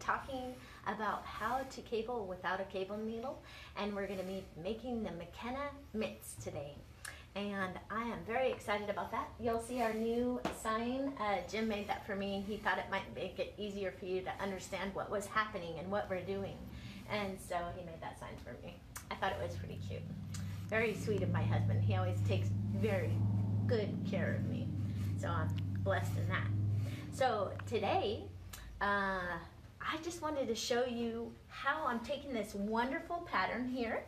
talking about how to cable without a cable needle, and we're going to be making the McKenna mitts today. And I am very excited about that. You'll see our new sign. Jim made that for me. He thought it might make it easier for you to understand what was happening and what we're doing. And so he made that sign for me. I thought it was pretty cute. Very sweet of my husband. He always takes very good care of me. So I'm blessed in that. So today, I just wanted to show you how I'm taking this wonderful pattern here.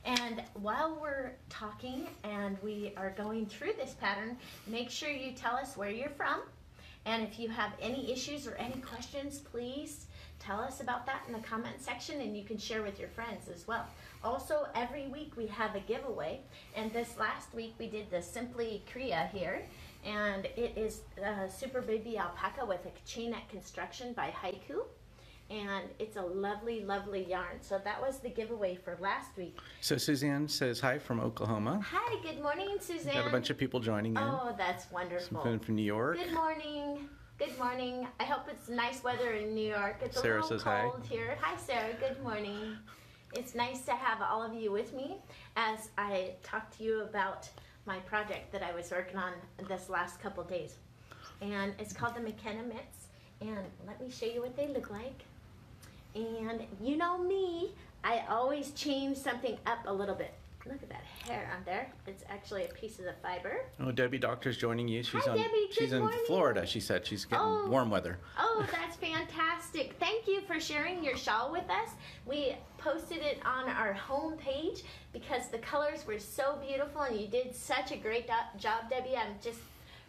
And while we're talking and we are going through this pattern, make sure you tell us where you're from. And if you have any issues or any questions, please tell us about that in the comment section, and you can share with your friends as well. Also, every week we have a giveaway, and this last week we did the Simply Kriya here, and it is Super Baby Alpaca with a chain neck construction by Haiku. And it's a lovely, lovely yarn. So that was the giveaway for last week. So Suzanne says hi from Oklahoma. Hi, good morning, Suzanne. Got a bunch of people joining in. Oh, that's wonderful. Some from New York. Good morning. Good morning. I hope it's nice weather in New York. It's Sarah a little says cold here. Hi, Sarah. Good morning. It's nice to have all of you with me as I talk to you about my project that I was working on this last couple days. And it's called the McKenna mitts. And let me show you what they look like. And you know me, I always change something up a little bit. Look at that hair on there. It's actually a piece of the fiber. Oh, Debbie Doctor's joining you. She's Hi, Debbie. She's in Florida, she said. She's getting warm weather. Oh, that's fantastic. Thank you for sharing your shawl with us. We posted it on our home page because the colors were so beautiful and you did such a great job, Debbie. I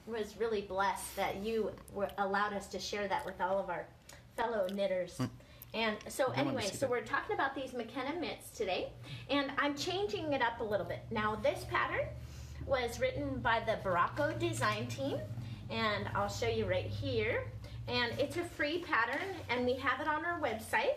was really blessed that you allowed us to share that with all of our fellow knitters. And so anyway, so we're talking about these McKenna mitts today, and I'm changing it up a little bit. Now this pattern was written by the Baracco design team, and I'll show you right here. And it's a free pattern, and we have it on our website.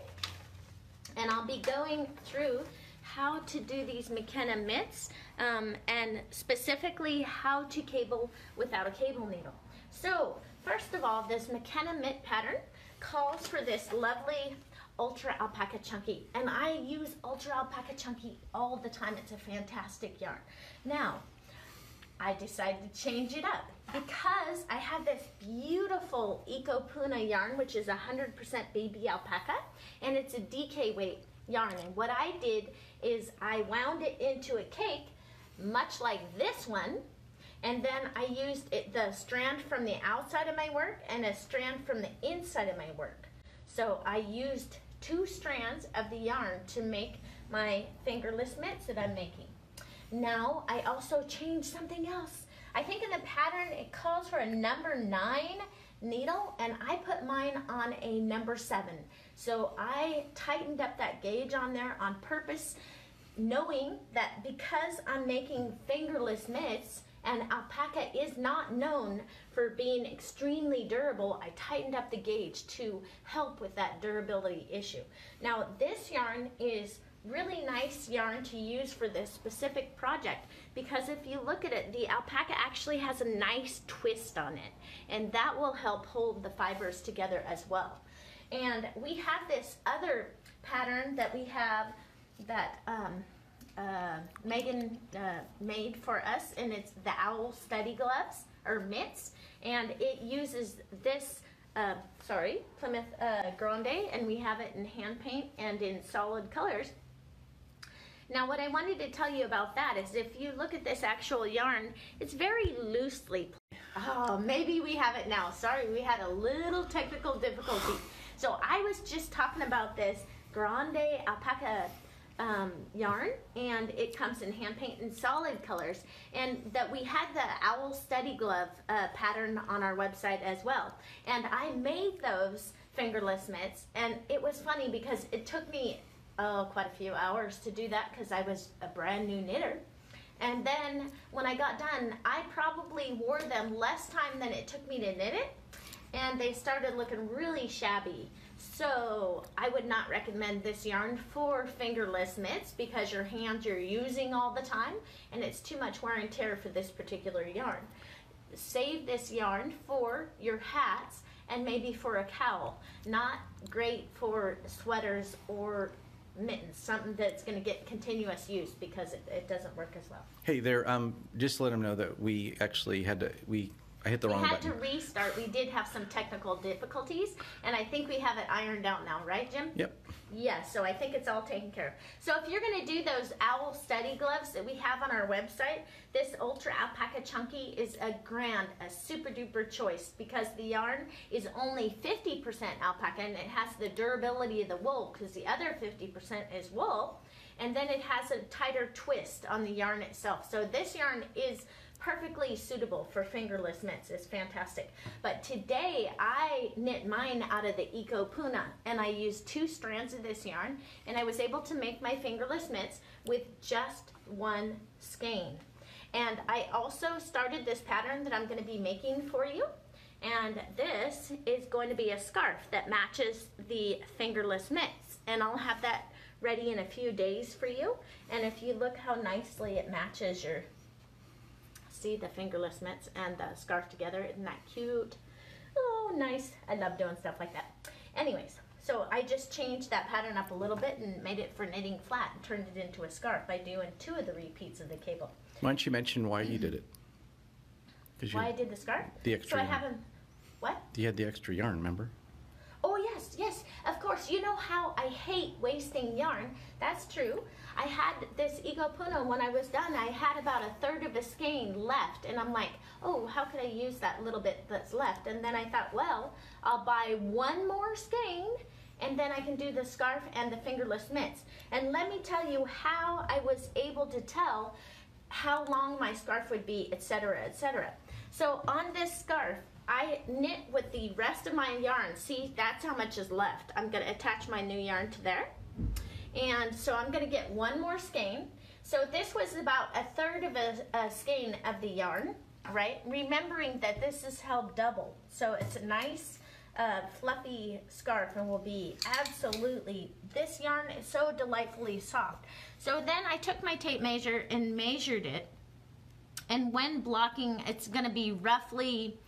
And I'll be going through how to do these McKenna mitts, and specifically how to cable without a cable needle. So first of all, this McKenna mitt pattern calls for this lovely Ultra Alpaca Chunky, and I use Ultra Alpaca Chunky all the time. It's a fantastic yarn. Now, I decided to change it up because I have this beautiful Eco Puna yarn, which is 100% Baby Alpaca, and it's a DK weight yarn. And what I did is I wound it into a cake, much like this one, and then I used the strand from the outside of my work and a strand from the inside of my work. So I used 2 strands of the yarn to make my fingerless mitts that I'm making. Now I also changed something else. I think in the pattern it calls for a number 9 needle, and I put mine on a number 7. So I tightened up that gauge on there on purpose, knowing that because I'm making fingerless mitts, and alpaca is not known for being extremely durable, I tightened up the gauge to help with that durability issue. Now this yarn is really nice yarn to use for this specific project because if you look at it, the alpaca actually has a nice twist on it, and that will help hold the fibers together as well. And we have this other pattern that we have that Megan made for us, and it's the Owl Study Gloves, or mitts, and it uses this, Plymouth Grande, and we have it in hand paint and in solid colors. Now what I wanted to tell you about that is if you look at this actual yarn, it's very loosely, oh, maybe we have it now. Sorry, we had a little technical difficulty. So I was just talking about this Grande Alpaca yarn, and it comes in hand paint and solid colors, and that we had the Owl Study Glove pattern on our website as well, and I made those fingerless mitts, and it was funny because it took me quite a few hours to do that because I was a brand new knitter. And then when I got done, I probably wore them less time than it took me to knit it, and they started looking really shabby. So I would not recommend this yarn for fingerless mitts because your hands you're using all the time, and it's too much wear and tear for this particular yarn. Save this yarn for your hats and maybe for a cowl. Not great for sweaters or mittens, something that's going to get continuous use because it doesn't work as well. Hey there, just to let them know that we actually had to, I hit the wrong button. We had to restart. We did have some technical difficulties, and I think we have it ironed out now, right, Jim? Yep. Yeah, so I think it's all taken care of. So if you're going to do those owl study gloves that we have on our website, this Ultra Alpaca Chunky is a super duper choice because the yarn is only 50% alpaca, and it has the durability of the wool because the other 50% is wool, and then it has a tighter twist on the yarn itself. So this yarn is perfectly suitable for fingerless mitts. It's fantastic. But today I knit mine out of the Eco Puna, and I used 2 strands of this yarn, and I was able to make my fingerless mitts with just 1 skein. And I also started this pattern that I'm going to be making for you, and this is going to be a scarf that matches the fingerless mitts, and I'll have that ready in a few days for you. And if you look how nicely it matches your, see the fingerless mitts and the scarf together, isn't that cute? Oh, nice. I love doing stuff like that. Anyways, so I just changed that pattern up a little bit and made it for knitting flat and turned it into a scarf by doing 2 of the repeats of the cable. Why don't you mention why you did it? Why I did the scarf? The extra So I yarn. haven't, what? You had the extra yarn, remember? Oh yes, yes, of course. You know how I hate wasting yarn. That's true. I had this Eco Puna, when I was done, I had about 1/3 of a skein left, and I'm like, oh, how could I use that little bit that's left? And then I thought, well, I'll buy 1 more skein, and then I can do the scarf and the fingerless mitts. And let me tell you how I was able to tell how long my scarf would be, etc., etc. So on this scarf, I knit with the rest of my yarn. See, that's how much is left. I'm going to attach my new yarn to there. And so I'm going to get 1 more skein. So this was about 1/3 of a skein of the yarn, right? Remembering that this is held double. So it's a nice fluffy scarf and will be absolutely, this yarn is so delightfully soft. So then I took my tape measure and measured it. And when blocking, it's going to be roughly,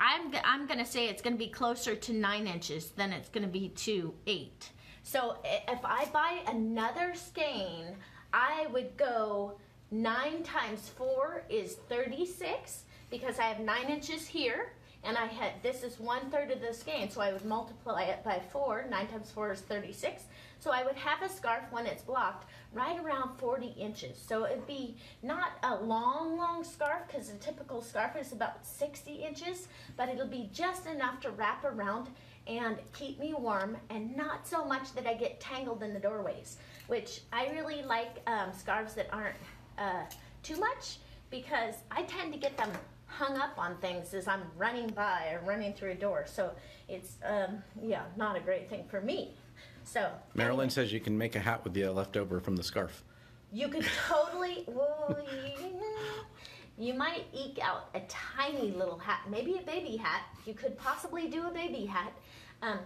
I'm going to say it's going to be closer to 9 inches than it's going to be to 8. So if I buy another skein, I would go 9 times 4 is 36 because I have 9 inches here, and I had, this is 1/3 of the skein, so I would multiply it by 4. 9 times 4 is 36. So I would have a scarf when it's blocked right around 40 inches. So it'd be not a long, long scarf because a typical scarf is about 60 inches, but it'll be just enough to wrap around and keep me warm and not so much that I get tangled in the doorways, which I really like scarves that aren't too much because I tend to get them hung up on things as I'm running by or running through a door. So it's, yeah, not a great thing for me. So Marilyn says you can make a hat with the leftover from the scarf. You could totally, well, you might eke out a tiny little hat, maybe a baby hat. You could possibly do a baby hat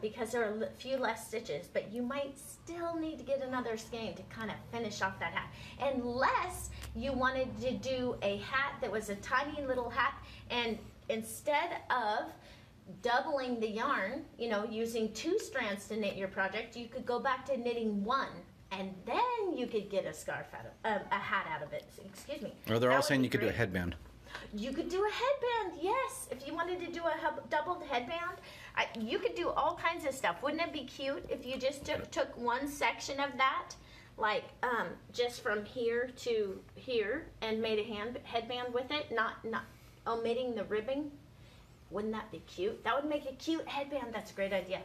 because there are a few less stitches, but you might still need to get another skein to kind of finish off that hat. Unless you wanted to do a hat that was a tiny little hat, and instead of doubling the yarn, you know, using 2 strands to knit your project, you could go back to knitting 1, and then you could get a scarf out of a hat out of it. Excuse me. Or they're all saying you could do a headband. You could do a headband, yes. If you wanted to do a doubled headband, you could do all kinds of stuff. Wouldn't it be cute if you just took one section of that, like just from here to here, and made a headband with it, not omitting the ribbing? Wouldn't that be cute? That would make a cute headband. That's a great idea.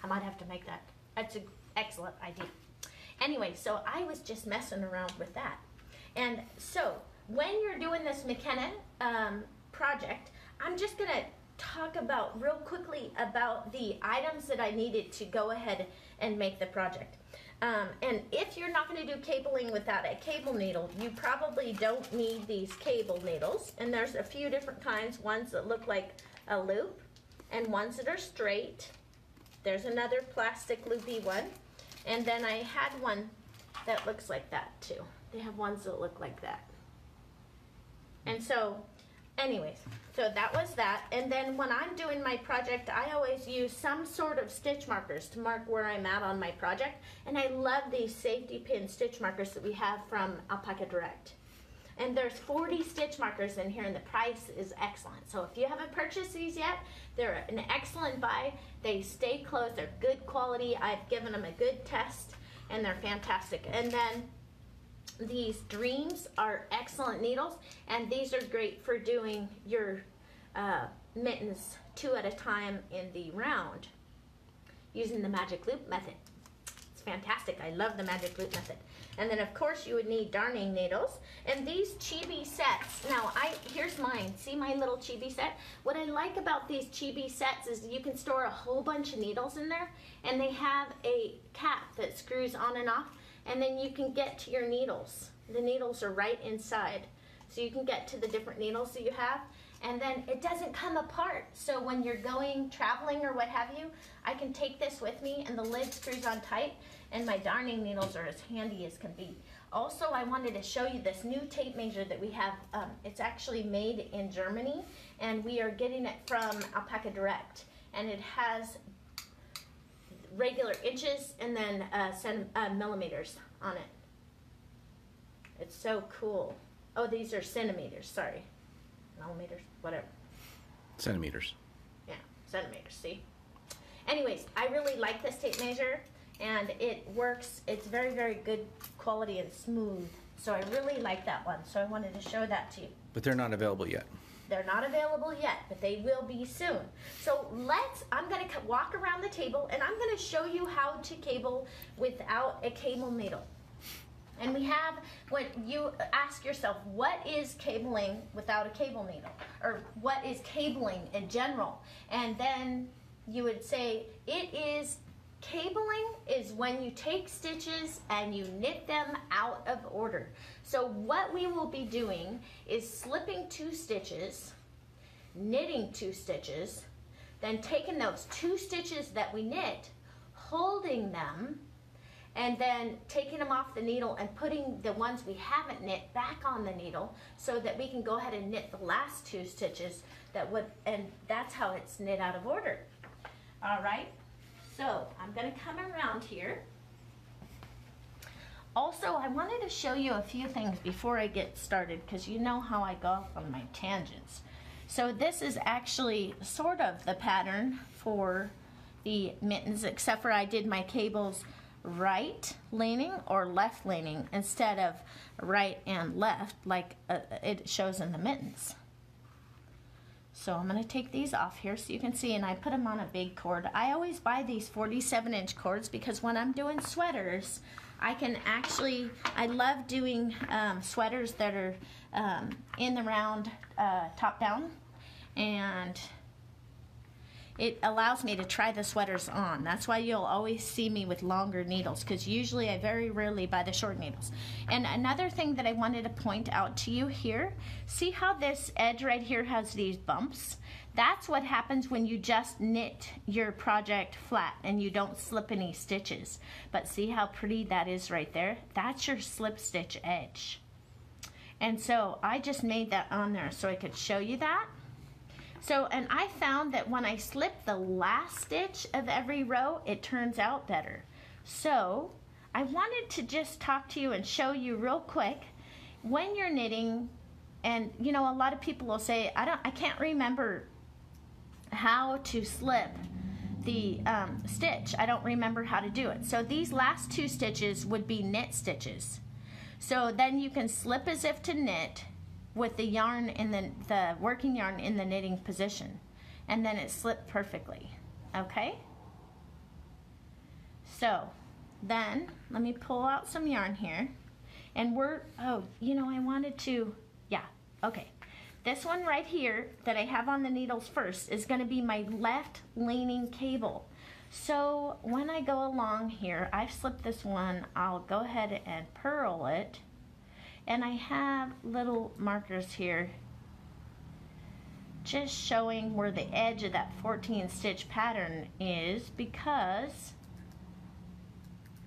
I might have to make that. That's an excellent idea. Anyway, so I was just messing around with that. And so when you're doing this McKenna project, I'm just going to talk about real quickly about the items that I needed to go ahead and make the project. And if you're not going to do cabling without a cable needle, you probably don't need these cable needles. And there's a few different kinds, ones that look like a loop and ones that are straight. There's another plastic loopy one. And then I had one that looks like that too. They have ones that look like that. And so, anyways, so that was that. And then when I'm doing my project, I always use some sort of stitch markers to mark where I'm at on my project. And I love these safety pin stitch markers that we have from Alpaca Direct. And there's 40 stitch markers in here, and the price is excellent. So if you haven't purchased these yet, they're an excellent buy. They stay closed, they're good quality. I've given them a good test, and they're fantastic. And then these Dreams are excellent needles, and these are great for doing your mittens 2 at a time in the round using the magic loop method. It's fantastic. I love the magic loop method. And then of course you would need darning needles, and these chibi sets. Now here's mine. See my little chibi set? What I like about these chibi sets is you can store a whole bunch of needles in there, and they have a cap that screws on and off, and then you can get to your needles. The needles are right inside, so you can get to the different needles that you have, and then it doesn't come apart. So when you're going traveling or what have you, I can take this with me, and the lid screws on tight, and my darning needles are as handy as can be. Also, I wanted to show you this new tape measure that we have. It's actually made in Germany, and we are getting it from Alpaca Direct, and it has regular inches and then millimeters on it. It's so cool. Oh, these are centimeters, sorry. Millimeters, whatever. Centimeters. Yeah, centimeters, see? Anyways, I really like this tape measure, and it works. It's very, very good quality and smooth. So I really like that one. So I wanted to show that to you. But they're not available yet. They're not available yet, but they will be soon. So I'm going to walk around the table, and I'm going to show you how to cable without a cable needle. And we have, when you ask yourself, what is cabling without a cable needle? Or what is cabling in general? And then you would say, cabling is when you take stitches and you knit them out of order. So what we will be doing is slipping 2 stitches, knitting 2 stitches, then taking those 2 stitches that we knit, holding them, and then taking them off the needle and putting the ones we haven't knit back on the needle so that we can go ahead and knit the last 2 stitches and that's how it's knit out of order. All right, so I'm going to come around here. Also, I wanted to show you a few things before I get started, because you know how I go off on my tangents. So this is actually sort of the pattern for the mittens, except for I did my cables right leaning or left leaning instead of right and left like it shows in the mittens. So I'm going to take these off here so you can see, and I put them on a big cord. I always buy these 47-inch cords because when I'm doing sweaters, I love doing sweaters that are in the round top down, and it allows me to try the sweaters on. That's why you'll always see me with longer needles, because usually I very rarely buy the short needles. And another thing that I wanted to point out to you here, see how this edge right here has these bumps? That's what happens when you just knit your project flat and you don't slip any stitches. But see how pretty that is right there? That's your slip stitch edge. And so I just made that on there so I could show you that. So, and I found that when I slip the last stitch of every row, it turns out better. So, I wanted to just talk to you and show you real quick, when you're knitting, and you know, a lot of people will say, I can't remember how to slip the stitch. I don't remember how to do it. So these last 2 stitches would be knit stitches. So then you can slip as if to knit, with the yarn in the working yarn in the knitting position, and then it slipped perfectly. Okay, so then let me pull out some yarn here, and I wanted to, this one right here that I have on the needles first is going to be my left leaning cable. So when I go along here, I've slipped this one, I'll go ahead and purl it. And I have little markers here just showing where the edge of that 14 stitch pattern is, because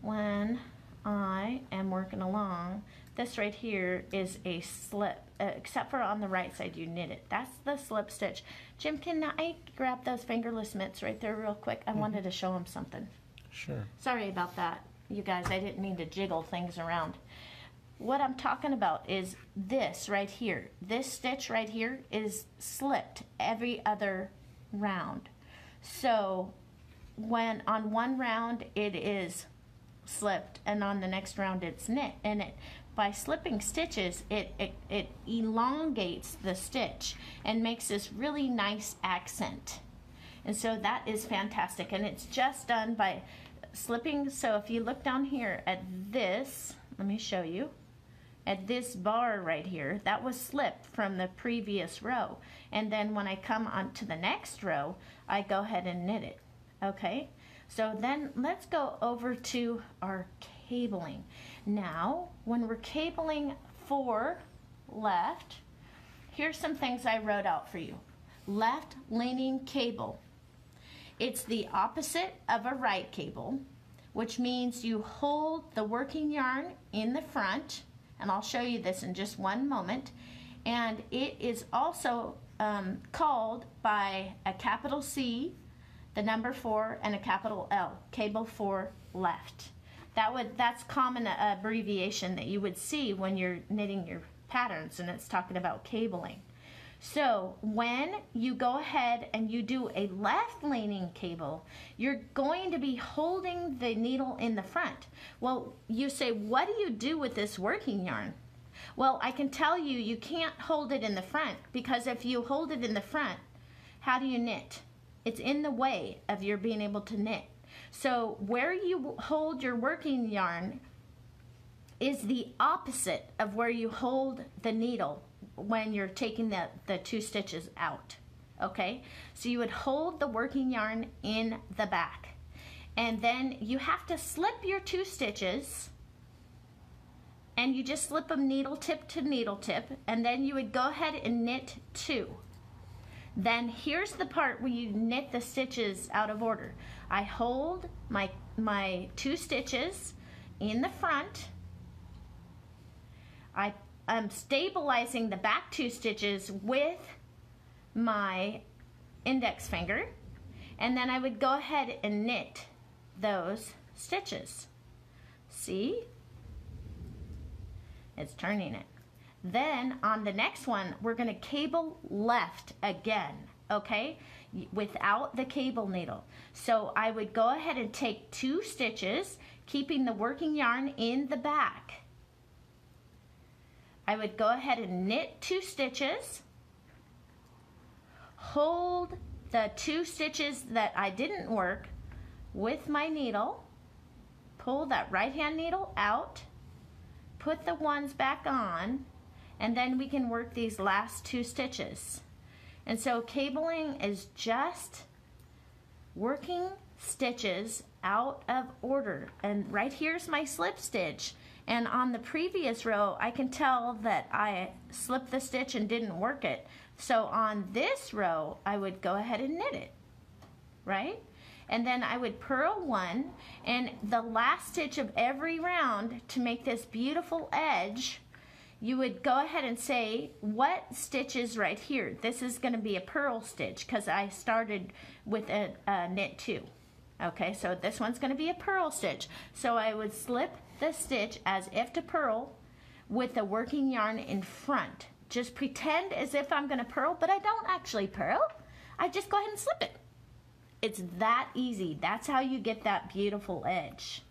when I am working along, this right here is a slip, except for on the right side you knit it. That's the slip stitch. Jim, can I grab those fingerless mitts right there real quick? I wanted to show him something. Sure. Sorry about that, you guys. I didn't mean to jiggle things around. What I'm talking about is this right here. This stitch right here is slipped every other round. So when on one round it is slipped and on the next round it's knit, and it by slipping stitches it elongates the stitch and makes this really nice accent. And so that is fantastic, and it's just done by slipping. So if you look down here at this, let me show you, at this bar right here, that was slipped from the previous row, and then when I come on to the next row I go ahead and knit it. Okay, so then let's go over to our cabling. Now when we're cabling for left, here's some things I wrote out for you. Left leaning cable. It's the opposite of a right cable, which means you hold the working yarn in the front, and I'll show you this in just one moment. And it is also called by a capital C, the number 4, and a capital L, cable for left. That's common abbreviation that you would see when you're knitting your patterns, and it's talking about cabling. So when you go ahead and you do a left leaning cable, you're going to be holding the needle in the front. Well, you say, what do you do with this working yarn? Well, I can tell you, you can't hold it in the front, because if you hold it in the front, how do you knit? It's in the way of your being able to knit. So where you hold your working yarn is the opposite of where you hold the needle when you're taking the 2 stitches out. Okay, so you would hold the working yarn in the back, and then you have to slip your 2 stitches, and you just slip them needle tip to needle tip, and then you would go ahead and knit 2. Then here's the part where you knit the stitches out of order. I hold my 2 stitches in the front. I'm stabilizing the back 2 stitches with my index finger, and then I would go ahead and knit those stitches. See? It's turning it. Then on the next one, we're going to cable left again, okay, without the cable needle. So I would go ahead and take 2 stitches, keeping the working yarn in the back. I would go ahead and knit 2 stitches, hold the 2 stitches that I didn't work with my needle, pull that right hand needle out, put the ones back on, and then we can work these last 2 stitches. And so cabling is just working stitches out of order. And right here's my slip stitch. And on the previous row, I can tell that I slipped the stitch and didn't work it. So on this row, I would go ahead and knit it, right? And then I would purl 1, and the last stitch of every round, to make this beautiful edge, you would go ahead and say, what stitch is right here? This is going to be a purl stitch, because I started with a knit 2. Okay, so this one's going to be a purl stitch. So I would slip the stitch as if to purl with the working yarn in front. Just pretend as if I'm going to purl, but I don't actually purl. I just go ahead and slip it. It's that easy. That's how you get that beautiful edge.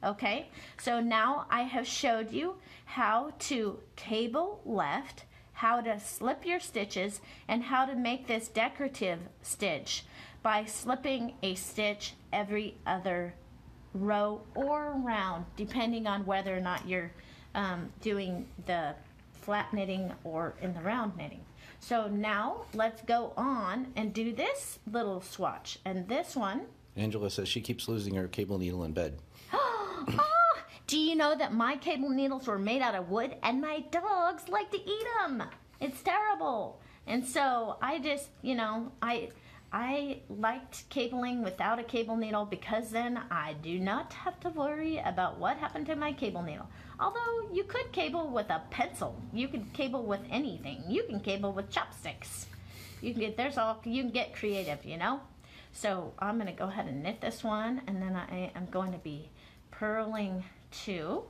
Okay, so now I have showed you how to cable left, how to slip your stitches, and how to make this decorative stitch by slipping a stitch every other row or round, depending on whether or not you're doing the flat knitting or in the round knitting. So now let's go on and do this little swatch. And this one, Angela says she keeps losing her cable needle in bed. Do you know that my cable needles were made out of wood and my dogs like to eat them? It's terrible. And so I just, you know, I I liked cabling without a cable needle because then I do not have to worry about what happened to my cable needle. Although you could cable with a pencil. You could cable with anything. You can cable with chopsticks. You can get creative, you know? So I'm going to go ahead and knit this one, and then I am going to be purling 2.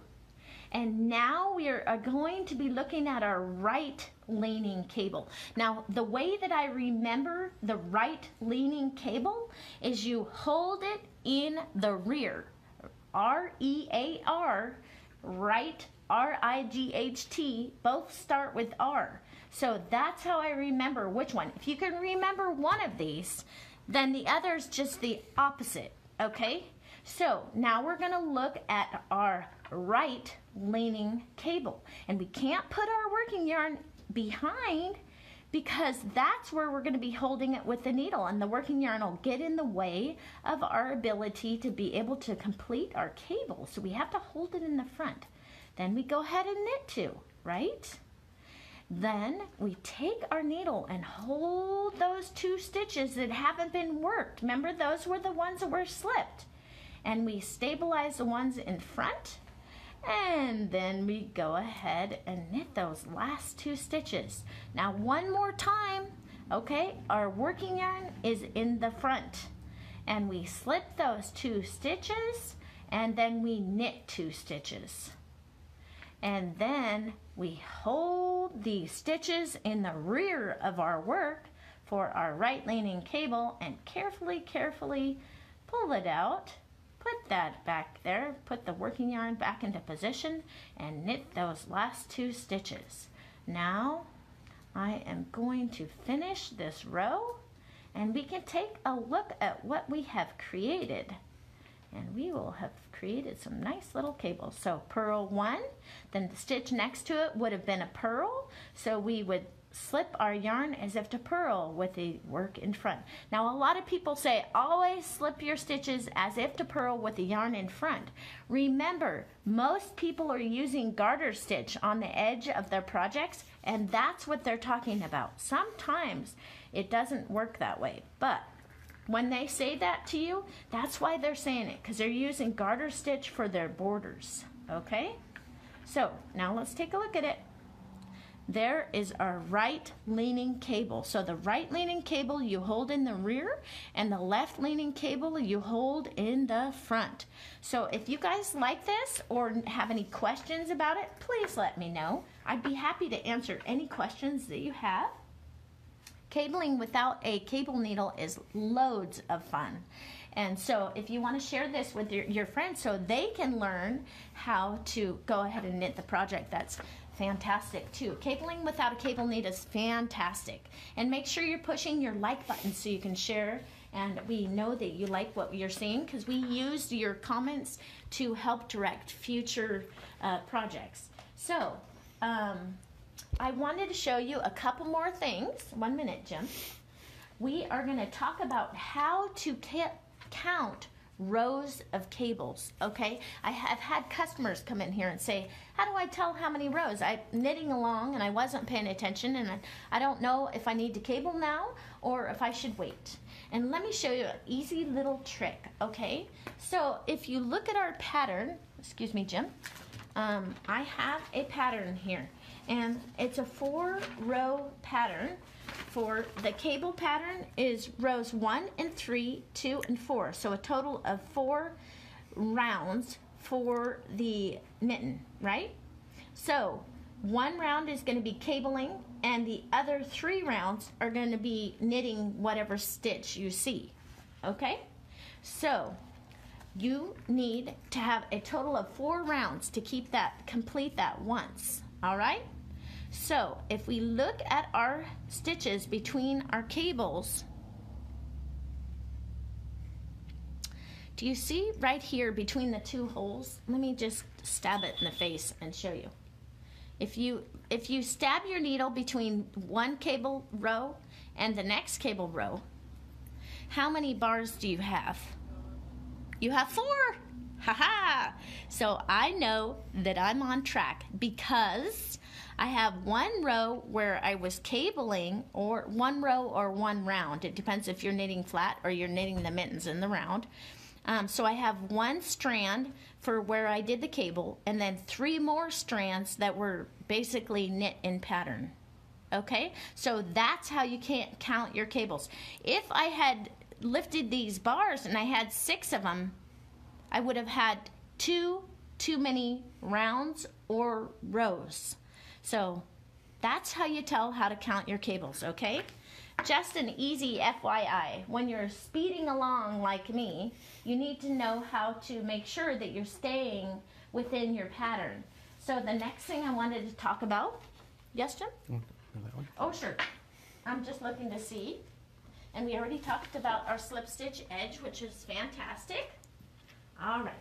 And now we are going to be looking at our right leaning cable. Now, the way that I remember the right leaning cable is you hold it in the rear. R-E-A-R, right, R-I-G-H-T, both start with R. So that's how I remember which one. If you can remember one of these, then the other's just the opposite, okay? So now we're gonna look at our right leaning cable. And we can't put our working yarn behind because that's where we're gonna be holding it with the needle, and the working yarn will get in the way of our ability to be able to complete our cable. So we have to hold it in the front. Then we go ahead and knit 2, right? Then we take our needle and hold those 2 stitches that haven't been worked. Remember, those were the ones that were slipped. And we stabilize the ones in front, and then we go ahead and knit those last 2 stitches. Now one more time, okay, our working yarn is in the front, and we slip those 2 stitches, and then we knit 2 stitches. And then we hold the stitches in the rear of our work for our right leaning cable and carefully pull it out. Put that back there, put the working yarn back into position, and knit those last 2 stitches. Now I am going to finish this row, and we can take a look at what we have created. And we will have created some nice little cables. So purl 1, then the stitch next to it would have been a purl, so we would slip our yarn as if to purl with the work in front. Now a lot of people say always slip your stitches as if to purl with the yarn in front. Remember, most people are using garter stitch on the edge of their projects, and that's what they're talking about. Sometimes it doesn't work that way, but when they say that to you, that's why they're saying it, because they're using garter stitch for their borders, okay? So now let's take a look at it. There is our right leaning cable. So the right leaning cable you hold in the rear, and the left leaning cable you hold in the front. So if you guys like this or have any questions about it, please let me know. I'd be happy to answer any questions that you have. Cabling without a cable needle is loads of fun. And so if you want to share this with your friends so they can learn how to go ahead and knit the project, that's fantastic too. Cabling without a cable needle is fantastic. And make sure you're pushing your like button so you can share, and we know that you like what you're seeing, because we used your comments to help direct future projects. So I wanted to show you a couple more things. 1 minute, Jim. We are going to talk about how to count rows of cables, okay? I have had customers come in here and say, how do I tell how many rows? I'm knitting along and I wasn't paying attention, and I don't know if I need to cable now or if I should wait. And let me show you an easy little trick, okay? So if you look at our pattern, excuse me, Jim, I have a pattern here, and it's a 4-row pattern. For the cable pattern is rows 1 and 3, 2 and 4. So a total of 4 rounds for the mitten, right? So 1 round is going to be cabling, and the other 3 rounds are going to be knitting whatever stitch you see, okay? So you need to have a total of 4 rounds to complete that once, all right? So if we look at our stitches between our cables, do you see right here between the 2 holes? Let me just stab it in the face and show you. If you stab your needle between one cable row and the next cable row, how many bars do you have? You have 4. Ha-ha! So I know that I'm on track because I have one row where I was cabling, or one row or one round. It depends if you're knitting flat or you're knitting the mittens in the round. So I have one strand for where I did the cable, and then 3 more strands that were basically knit in pattern. Okay, so that's how you can't count your cables. If I had lifted these bars and I had 6 of them, I would have had too many rounds or rows. So that's how you tell how to count your cables, okay? Just an easy FYI. When you're speeding along like me, you need to know how to make sure that you're staying within your pattern. So the next thing I wanted to talk about, yes, Jim? That one? Oh, sure. I'm just looking to see. And we already talked about our slip stitch edge, which is fantastic. All right.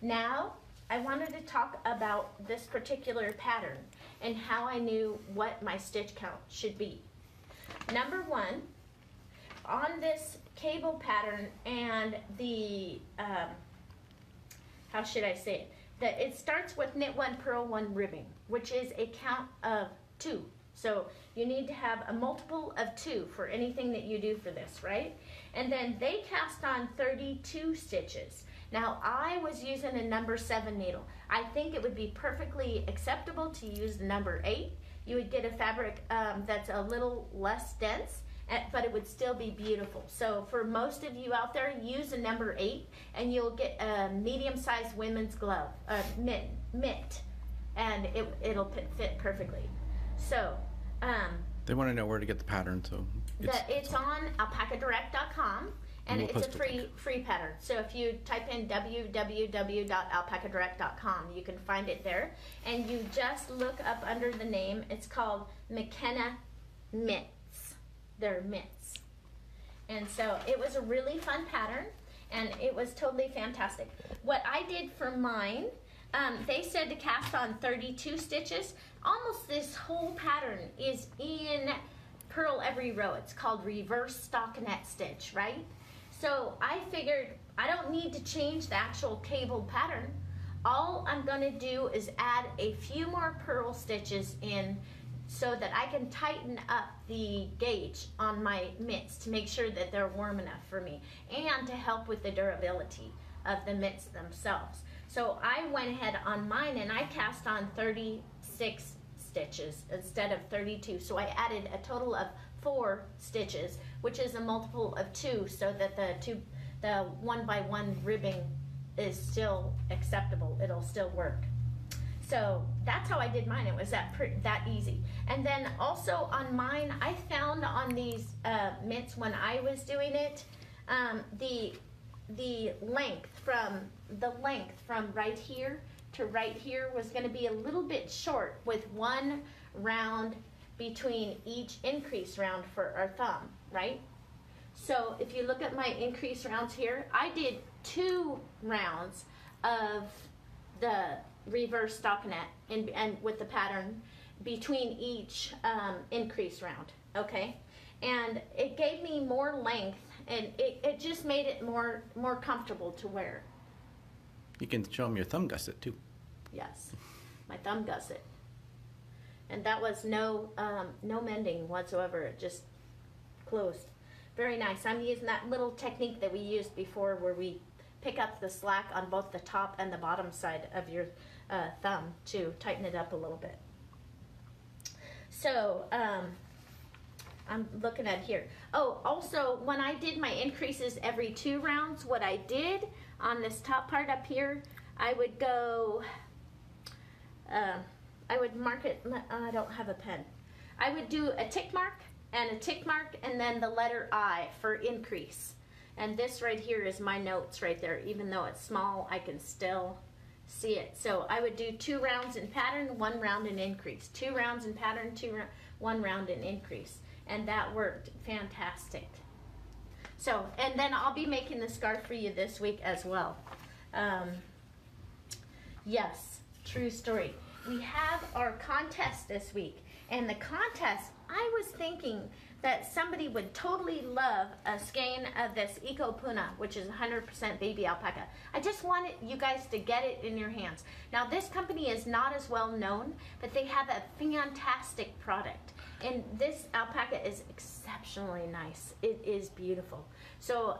Now, I wanted to talk about this particular pattern and how I knew what my stitch count should be. Number 1, on this cable pattern and the, how should I say it? That it starts with knit 1, purl 1, ribbing, which is a count of 2. So you need to have a multiple of 2 for anything that you do for this, right? And then they cast on 32 stitches. Now I was using a number 7 needle. I think it would be perfectly acceptable to use the number 8. You would get a fabric that's a little less dense, but it would still be beautiful. So for most of you out there, use a number 8 and you'll get a medium-sized women's glove, mitt, and it'll fit perfectly. So they want to know where to get the pattern, so it's on alpacadirect.com, and we'll it's a free pattern. So if you type in www.alpacadirect.com, you can find it there, and you just look up under the name. It's called McKenna mitts. They're mitts, and so it was a really fun pattern, and it was totally fantastic. What I did for mine, they said to cast on 32 stitches. Almost this whole pattern is in purl every row. It's called reverse stockinette stitch, right? So I figured I don't need to change the actual cable pattern. All I'm going to do is add a few more purl stitches in so that I can tighten up the gauge on my mitts to make sure that they're warm enough for me, and to help with the durability of the mitts themselves. So I went ahead on mine and I cast on 36 stitches instead of 32. So I added a total of 4 stitches, which is a multiple of 2, so that the 1x1 ribbing is still acceptable. It'll still work. So that's how I did mine. It was that easy. And then also on mine, I found on these mitts when I was doing it, the length from right here to right here was going to be a little bit short, with 1 round between each increase round for our thumb, right? So if you look at my increase rounds here, I did 2 rounds of the reverse stockinette and with the pattern between each increase round, okay? And it gave me more length, and it just made it more comfortable to wear. you can show them your thumb gusset too. Yes, my thumb gusset. And that was no mending whatsoever. It just closed. Very nice. I'm using that little technique that we used before, where we pick up the slack on both the top and the bottom side of your thumb to tighten it up a little bit. So I'm looking at here. Oh, also when I did my increases every 2 rounds, what I did on this top part up here, I would go, I would mark it. I don't have a pen. I would do a tick mark and a tick mark, and then the letter I for increase. And this right here is my notes right there. Even though it's small, I can still see it. So I would do 2 rounds in pattern, 1 round in increase. 2 rounds in pattern, 1 round in increase. And that worked fantastic. So, and then I'll be making the scarf for you this week as well. Yes, true story. we have our contest this week. And the contest, I was thinking that somebody would totally love a skein of this Eco Puna, which is 100% baby alpaca. I just wanted you guys to get it in your hands. Now, this company is not as well known, but they have a fantastic product. And this alpaca is exceptionally nice. It is beautiful. So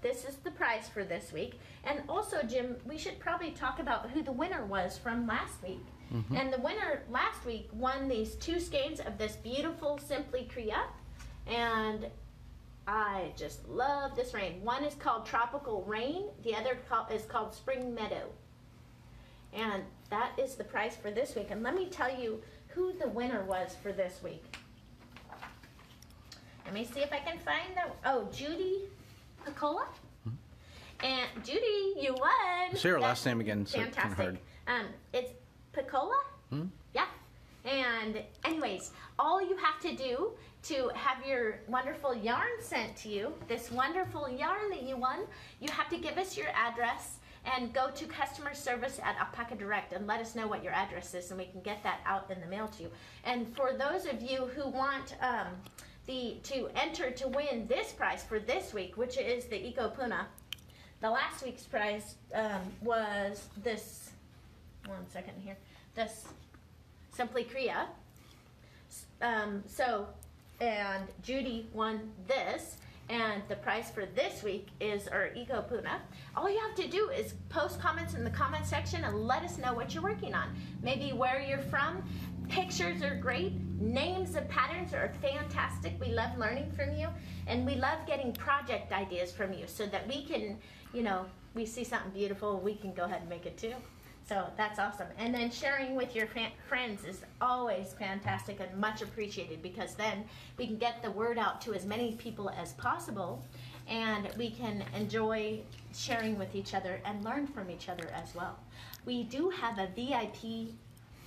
this is the prize for this week. And also, Jim, we should probably talk about who the winner was from last week. Mm-hmm. And the winner last week won these 2 skeins of this beautiful Simply Crea. And I just love this rain. One is called Tropical Rain. The other is called Spring Meadow. And that is the prize for this week. And let me tell you who the winner was for this week. Let me see if I can find out. Oh, Judy Picola. Mm-hmm. And Judy, you won. Say her last name again. So fantastic. It's Picola? Hmm? Yeah. And anyways, all you have to do to have your wonderful yarn sent to you, this wonderful yarn that you won, you have to give us your address and go to customer service at Alpaca Direct and let us know what your address is, and we can get that out in the mail to you. And for those of you who want to enter to win this prize for this week, which is the Eco Puna, the last week's prize was this, one second here, this Simply Crea. And Judy won this, and the prize for this week is our Eco Puna. All you have to do is post comments in the comment section and let us know what you're working on. Maybe where you're from. Pictures are great. Names of patterns are fantastic. We love learning from you, and we love getting project ideas from you so that we can, we see something beautiful, we can go ahead and make it too. So that's awesome. And then sharing with your friends is always fantastic and much appreciated, because then we can get the word out to as many people as possible, and we can enjoy sharing with each other and learn from each other as well. We do have a VIP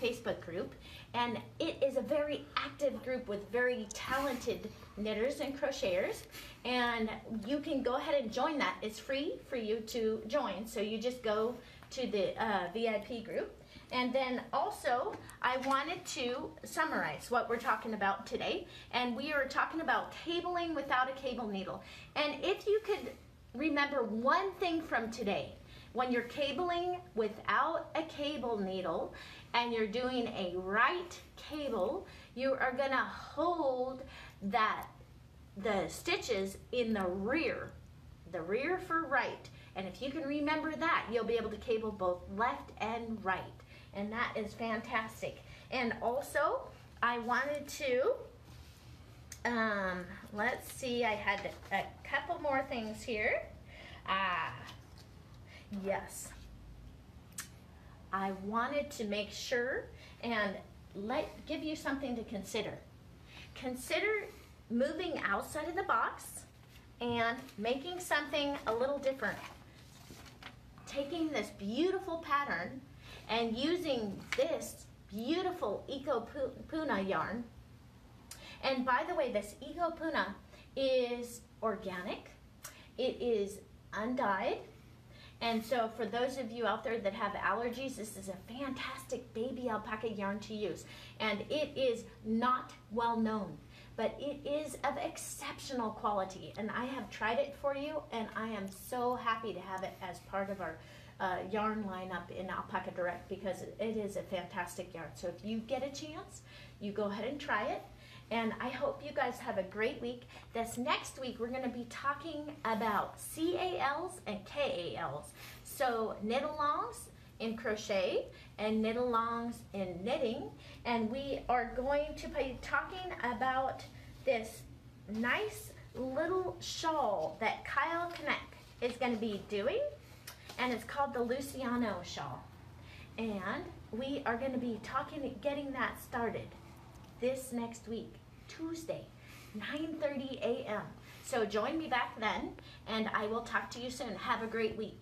Facebook group, and it is a very active group with very talented knitters and crocheters, and you can go ahead and join that. It's free for you to join, so you just go to the VIP group. And then also, I wanted to summarize what we're talking about today, and we are talking about cabling without a cable needle. And if you could remember one thing from today, when you're cabling without a cable needle and you're doing a right cable, you are gonna hold the stitches in the rear for right. And if you can remember that, you'll be able to cable both left and right. And that is fantastic. And also, I wanted to, let's see, I had a couple more things here. Yes. I wanted to make sure and give you something to consider. Consider moving outside of the box and making something a little different. Taking this beautiful pattern and using this beautiful Eco Puna yarn. And by the way, this Eco Puna is organic. It is undyed. And so for those of you out there that have allergies, this is a fantastic baby alpaca yarn to use. And it is not well known, but it is of exceptional quality. And I have tried it for you, and I am so happy to have it as part of our yarn lineup in Alpaca Direct, because it is a fantastic yarn. So if you get a chance, you go ahead and try it. And I hope you guys have a great week. This next week, we're going to be talking about CALs and KALs. So knit-alongs in crochet and knit-alongs in knitting. And we are going to be talking about this nice little shawl that Kyle Kneck is going to be doing. And it's called the Luciano shawl. And we are going to be getting that started this next week, Tuesday, 9:30 a.m. So join me back then, and I will talk to you soon. Have a great week.